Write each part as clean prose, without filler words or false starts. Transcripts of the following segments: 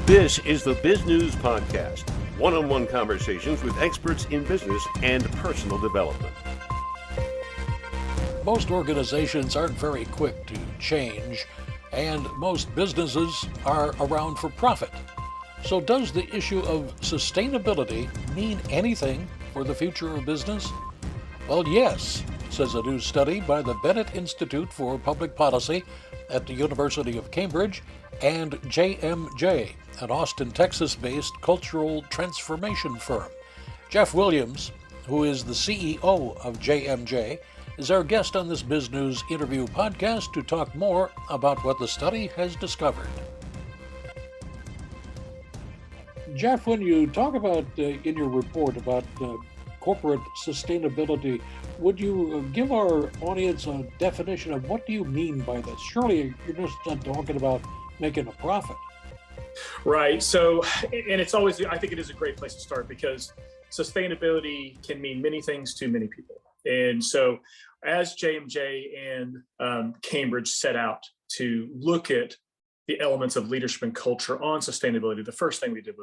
This is the Biz News Podcast, one-on-one conversations with experts in business and personal development. Most organizations aren't very quick to change, and most businesses are around for profit. So does the issue of sustainability mean anything for the future of business? Well, yes, says a new study by the Bennett Institute for Public Policy at the University of Cambridge and JMJ, an Austin, Texas-based cultural transformation firm. Jeff Williams, who is the CEO of JMJ, is our guest on this Biz News interview podcast to talk more about what the study has discovered. Jeff, when you talk about in your report about corporate sustainability, would you give our audience a definition of what do you mean by this? Surely you're just not talking about making a profit. Right. So, and it's always, I think it is a great place to start because sustainability can mean many things to many people. And so as JMJ and Cambridge set out to look at the elements of leadership and culture on sustainability, the first thing we did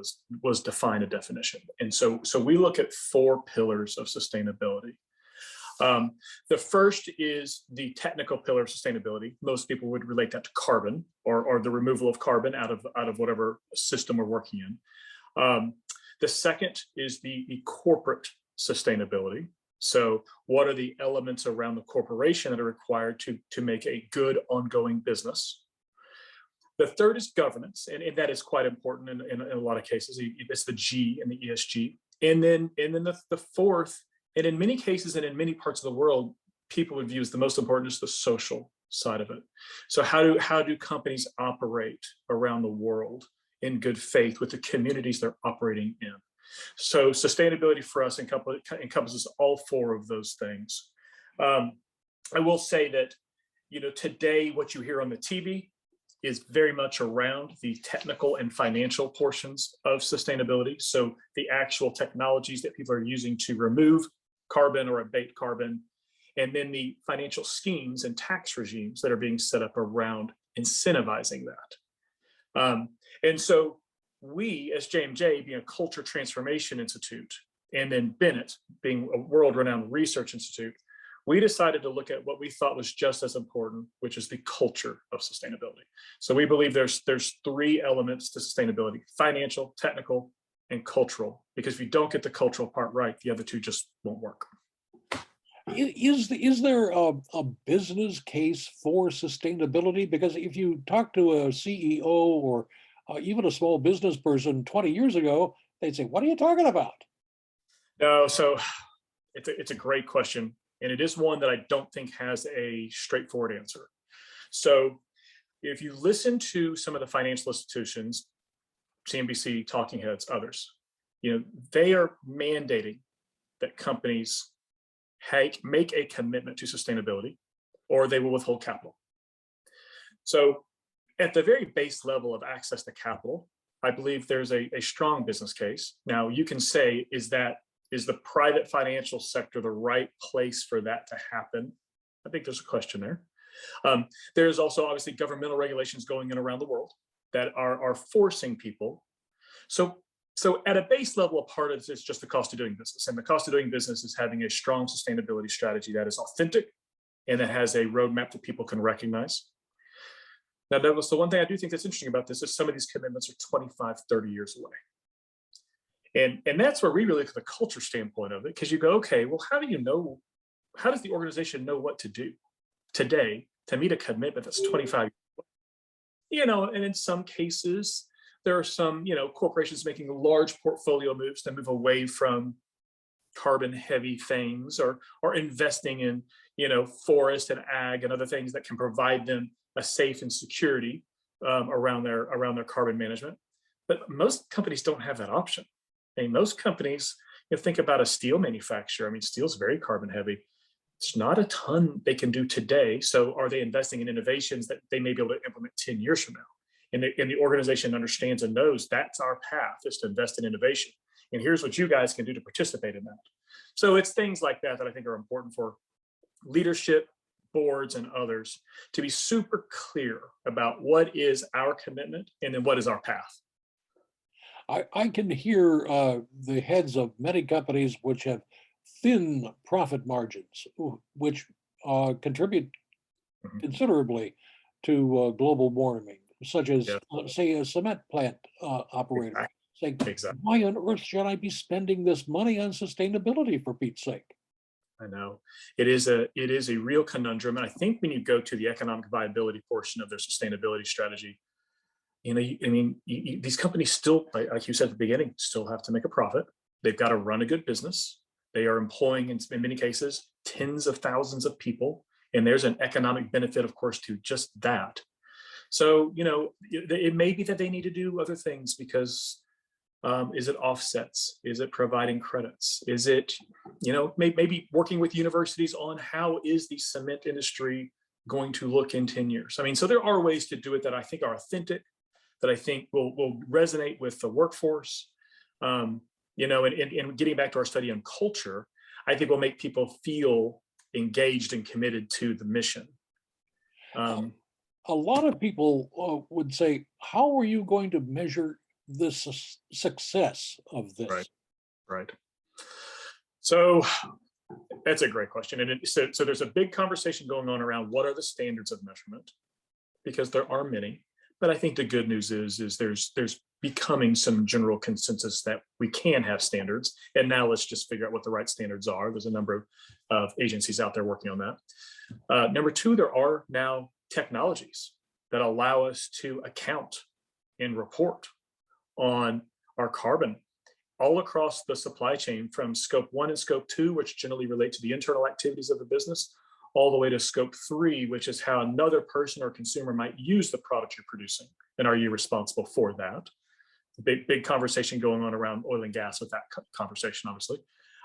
was define a definition. And so we look at 4 pillars of sustainability. The first is the technical pillar of sustainability. Most people would relate that to carbon or the removal of carbon out of whatever system we're working in. The second is the corporate sustainability. So what are the elements around the corporation that are required to make a good ongoing business? The third is governance, and that is quite important in a lot of cases. It's the G in the ESG. And then the fourth, and in many cases and in many parts of the world, people would view as the most important is the social side of it. So how do companies operate around the world in good faith with the communities they're operating in? So sustainability for us encompasses all 4 of those things. I will say that, today what you hear on the TV is very much around the technical and financial portions of sustainability. So the actual technologies that people are using to remove carbon or abate carbon, and then the financial schemes and tax regimes that are being set up around incentivizing that. And so we, as JMJ, being a culture transformation institute, and then Bennett being a world-renowned research institute, we decided to look at what we thought was just as important, which is the culture of sustainability. So we believe there's 3 elements to sustainability: financial, technical, and cultural, because if you don't get the cultural part right, the other 2 just won't work. Is there a business case for sustainability? Because if you talk to a CEO or even a small business person 20 years ago, they'd say, "What are you talking about?" No, so it's a great question. And it is one that I don't think has a straightforward answer. So if you listen to some of the financial institutions, CNBC, Talking Heads, others, they are mandating that companies make a commitment to sustainability or they will withhold capital. So at the very base level of access to capital, I believe there's a strong business case. Now you can say, is the private financial sector the right place for that to happen? I think there's a question there. There's also obviously governmental regulations going in around the world that are forcing people. So at a base level, a part of it is just the cost of doing business. And the cost of doing business is having a strong sustainability strategy that is authentic and that has a roadmap that people can recognize. Now, Douglas, the one thing I do think that's interesting about this is some of these commitments are 25, 30 years away. And that's where we really look at the culture standpoint of it, because you go, okay, well, how does the organization know what to do today to meet a commitment that's 25 years away? And in some cases, there are some, corporations making large portfolio moves to move away from carbon heavy things or investing in, forest and ag and other things that can provide them a safe and security around their carbon management. But most companies don't have that option. And most companies, think about a steel manufacturer. I mean, steel is very carbon heavy. It's not a ton they can do today. So are they investing in innovations that they may be able to implement 10 years from now? And the organization understands and knows that's our path, is to invest in innovation. And here's what you guys can do to participate in that. So it's things like that I think are important for leadership, boards, and others to be super clear about what is our commitment and then what is our path. I can hear the heads of many companies which have thin profit margins, which contribute Mhm. considerably to global warming, such as, Yeah, say, a cement plant operator exactly. saying, Exactly. why on earth should I be spending this money on sustainability for Pete's sake? I know it is a real conundrum, and I think when you go to the economic viability portion of their sustainability strategy, I mean, these companies still, like you said at the beginning, still have to make a profit. They've got to run a good business. They are employing, in many cases, tens of thousands of people, and there's an economic benefit, of course, to just that. So, it may be that they need to do other things because is it offsets? Is it providing credits? Is it, maybe working with universities on how is the cement industry going to look in 10 years? I mean, so there are ways to do it that I think are authentic, that I think will resonate with the workforce. And getting back to our study on culture, I think will make people feel engaged and committed to the mission. Uh, Um, a lot of people would say, how are you going to measure the success of right, this? right. So that's a great question. And so there's a big conversation going on around what are the standards of measurement, because there are many. But I think the good news is there's becoming some general consensus that we can have standards. And now let's just figure out what the right standards are. There's a number of agencies out there working on that. Number two, there are now technologies that allow us to account and report on our carbon all across the supply chain, from scope 1 and scope 2, which generally relate to the internal activities of the business, all the way to scope 3, which is how another person or consumer might use the product you're producing. And are you responsible for that? Big conversation going on around oil and gas with that conversation, obviously.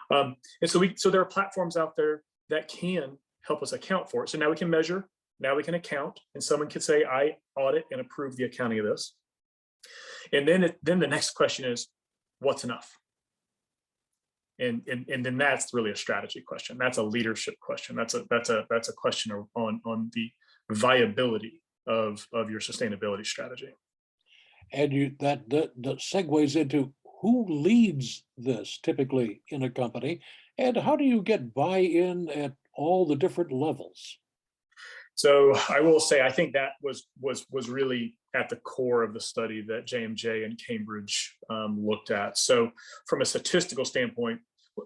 And so there are platforms out there that can help us account for it. So now we can measure, now we can account, and someone could say, I audit and approve the accounting of this. And then the next question is, what's enough? And then that's really a strategy question. That's a leadership question. That's a question on the viability of your sustainability strategy. And that segues into who leads this typically in a company, and how do you get buy-in at all the different levels? So I will say, I think that was really at the core of the study that J&J and Cambridge looked at. So from a statistical standpoint,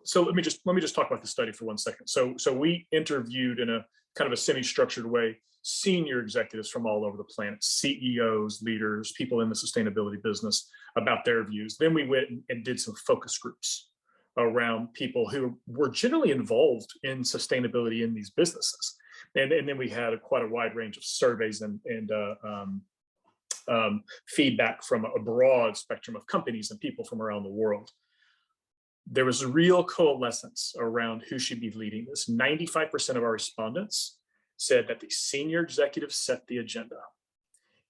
so let me just talk about the study for 1 second. So we interviewed in a kind of a semi-structured way senior executives from all over the planet, CEOs, leaders, people in the sustainability business, about their views. Then we went and did some focus groups around people who were generally involved in sustainability in these businesses. And then we had quite a wide range of surveys and feedback from a broad spectrum of companies and people from around the world. There was a real coalescence around who should be leading this. 95% of our respondents said that the senior executives set the agenda,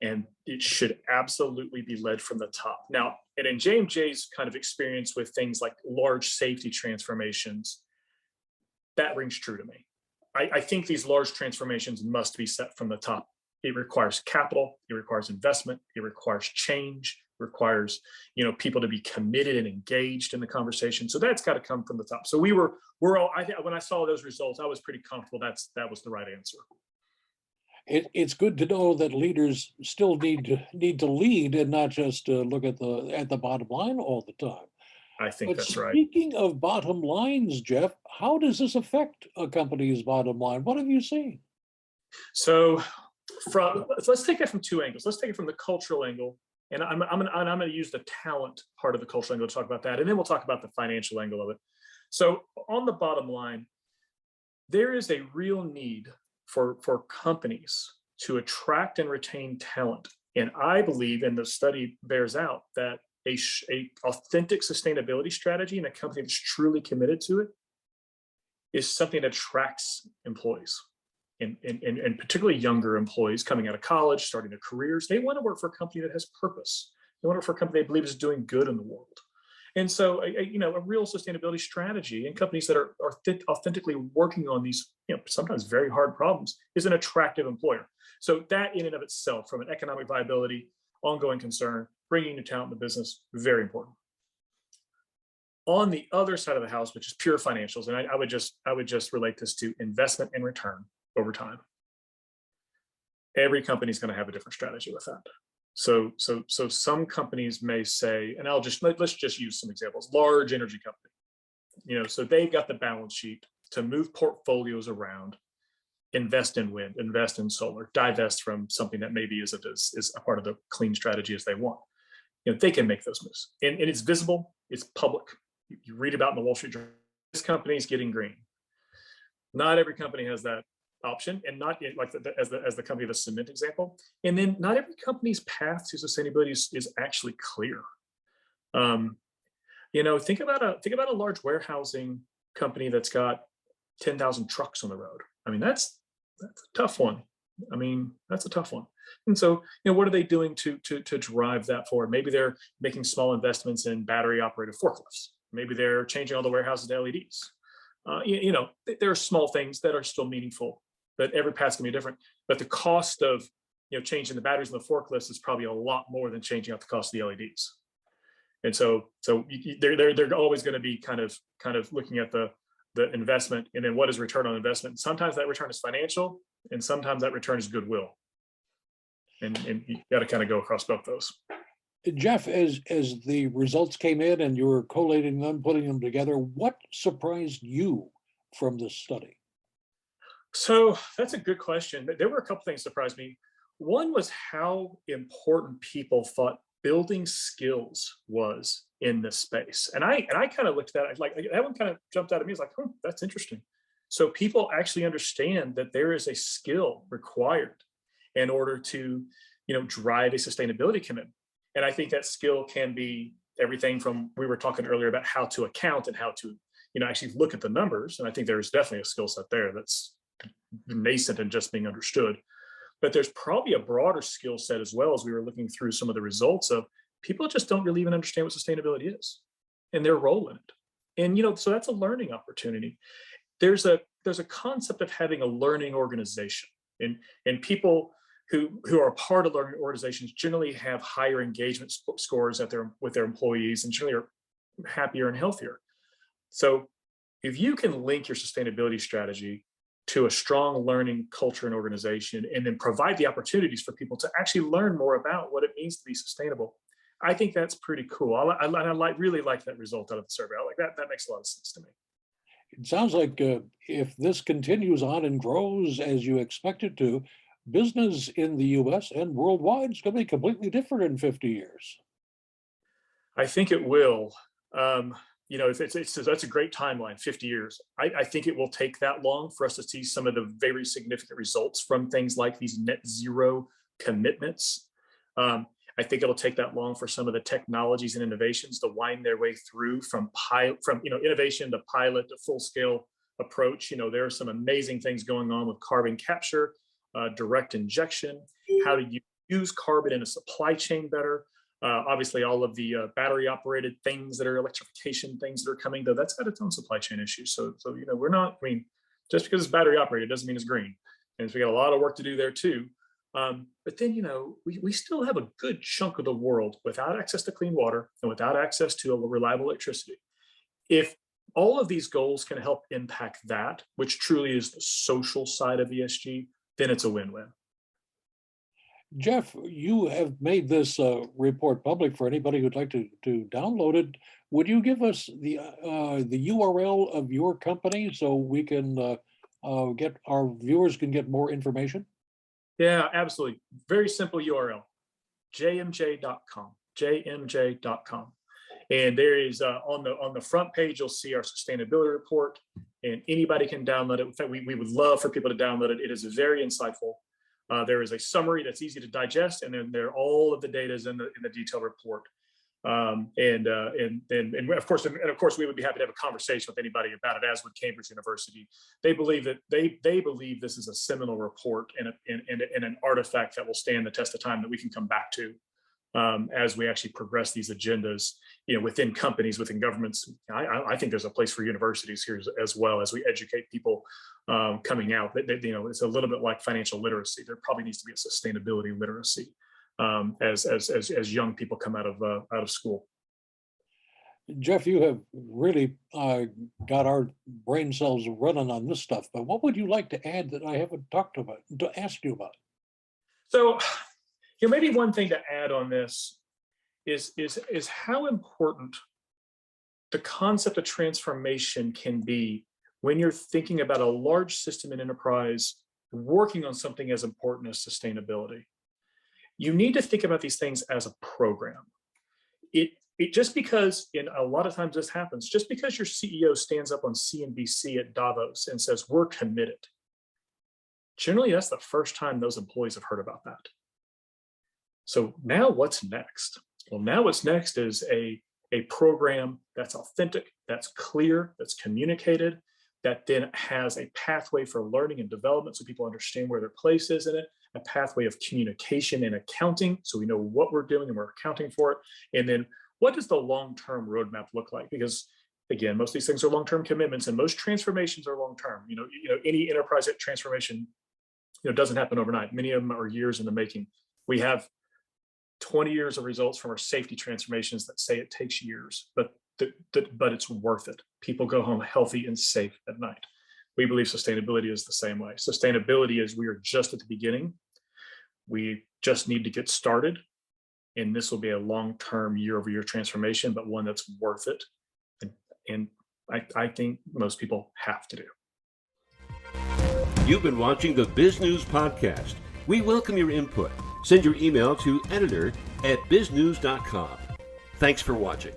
and it should absolutely be led from the top. Now, and in J&J's kind of experience with things like large safety transformations, that rings true to me. I think these large transformations must be set from the top. It requires capital, it requires investment, it requires change, it requires people to be committed and engaged in the conversation. So that's got to come from the top. So we're all. I think when I saw those results, I was pretty comfortable that was the right answer. It's good to know that leaders still need to lead and not just look at the bottom line all the time. I think But that's right. speaking of bottom lines, Jeff, how does this affect a company's bottom line? What have you seen? So let's take it from two angles. Let's take it from the cultural angle, and I'm going to use the talent part of the cultural angle to talk about that, and then we'll talk about the financial angle of it. So on the bottom line, there is a real need for companies to attract and retain talent, and I believe, and the study bears out, that a authentic sustainability strategy and a company that's truly committed to it is something that attracts employees. And particularly younger employees coming out of college, starting their careers. They want to work for a company that has purpose. They want to work for a company they believe is doing good in the world. And so, a real sustainability strategy and companies that are authentically working on these, sometimes very hard problems, is an attractive employer. So that in and of itself, from an economic viability, ongoing concern, bringing new talent in the business, very important. On the other side of the house, which is pure financials, and I would just relate this to investment and return over time. Every company is going to have a different strategy with that. So some companies may say, and let's just use some examples. Large energy company, so they've got the balance sheet to move portfolios around, invest in wind, invest in solar, divest from something that maybe is a part of the clean strategy as they want. They can make those moves, and it's visible, it's public. You read about in the Wall Street Journal, this company is getting green. Not every company has that option, and not like as the company of the cement example. And then not every company's path to sustainability is actually clear. Think about a large warehousing company that's got 10,000 trucks on the road. I mean, that's a tough one. That's a tough one. And so, what are they doing to drive that forward? Maybe they're making small investments in battery operated forklifts. Maybe they're changing all the warehouses to LEDs. There are small things that are still meaningful, but every path's gonna be different. But the cost of changing the batteries in the forklifts is probably a lot more than changing out the cost of the LEDs. And so they're always going to be kind of looking at the investment, and then what is return on investment. Sometimes that return is financial, and sometimes that return is goodwill. And you got to kind of go across both those. Jeff, as the results came in and you were collating them, putting them together, what surprised you from this study? So that's a good question. There were a couple things that surprised me. One was how important people thought building skills was in this space. And I kind of looked at it like that one kind of jumped out at me. It's like, that's interesting. So people actually understand that there is a skill required in order to, drive a sustainability commitment. And I think that skill can be everything from, we were talking earlier about how to account and how to, actually look at the numbers. And I think there's definitely a skill set there that's nascent and just being understood. But there's probably a broader skill set as well, as we were looking through some of the results of people just don't really even understand what sustainability is and their role in it. And, so that's a learning opportunity. There's a concept of having a learning organization, and people who are part of learning organizations generally have higher engagement scores with their employees, and generally are happier and healthier. So if you can link your sustainability strategy to a strong learning culture and organization, and then provide the opportunities for people to actually learn more about what it means to be sustainable, I think that's pretty cool. I really like that result out of the survey. I like that. That makes a lot of sense to me. It sounds like if this continues on and grows as you expect it to, business in the US and worldwide is going to be completely different in 50 years. I think it will. That's a great timeline, 50 years. I think it will take that long for us to see some of the very significant results from things like these net zero commitments. I think it'll take that long for some of the technologies and innovations to wind their way through from innovation to pilot to full scale approach. There are some amazing things going on with carbon capture, direct injection, how to use carbon in a supply chain better. Obviously, all of the battery operated things that are electrification things that are coming, though, that's got its own supply chain issues. So we're not, just because it's battery operated doesn't mean it's green. And so we got a lot of work to do there too. But then, we still have a good chunk of the world without access to clean water and without access to a reliable electricity. If all of these goals can help impact that, which truly is the social side of ESG, then it's a win-win. Jeff, you have made this report public for anybody who'd like to download it. Would you give us the URL of your company so we can get our viewers can get more information? Yeah, absolutely. Very simple URL, jmj.com, jmj.com. And there is on the front page, you'll see our sustainability report, and anybody can download it. In fact, we would love for people to download it. It is very insightful. There is a summary that's easy to digest, and then all of the data is in the detailed report. And of course, we would be happy to have a conversation with anybody about it, as would Cambridge University. They believe that they believe this is a seminal report and an artifact that will stand the test of time that we can come back to as we actually progress these agendas, within companies, within governments. I think there's a place for universities here as well, as we educate people coming out. It's a little bit like financial literacy. There probably needs to be a sustainability literacy as young people come out of school. Jeff, you have really got our brain cells running on this stuff, but what would you like to add that I haven't talked about, to ask you about? So, maybe one thing to add on this is how important the concept of transformation can be when you're thinking about a large system and enterprise working on something as important as sustainability. You need to think about these things as a program. It just because, in a lot of times this happens, just because your CEO stands up on CNBC at Davos and says, we're committed, generally that's the first time those employees have heard about that. So now what's next? Well, now what's next is a program that's authentic, that's clear, that's communicated, that then has a pathway for learning and development so people understand where their place is in it, a pathway of communication and accounting so we know what we're doing and we're accounting for it. And then what does the long-term roadmap look like? Because again, most of these things are long-term commitments and most transformations are long-term. Any enterprise transformation, doesn't happen overnight. Many of them are years in the making. We have 20 years of results from our safety transformations that say it takes years, but it's worth it. People go home healthy and safe at night. We believe sustainability is the same way. Sustainability is we are just at the beginning. We just need to get started. And this will be a long-term year-over-year transformation, but one that's worth it. And I think most people have to do. You've been watching the Biz News Podcast. We welcome your input. Send your email to editor@biznews.com. Thanks for watching.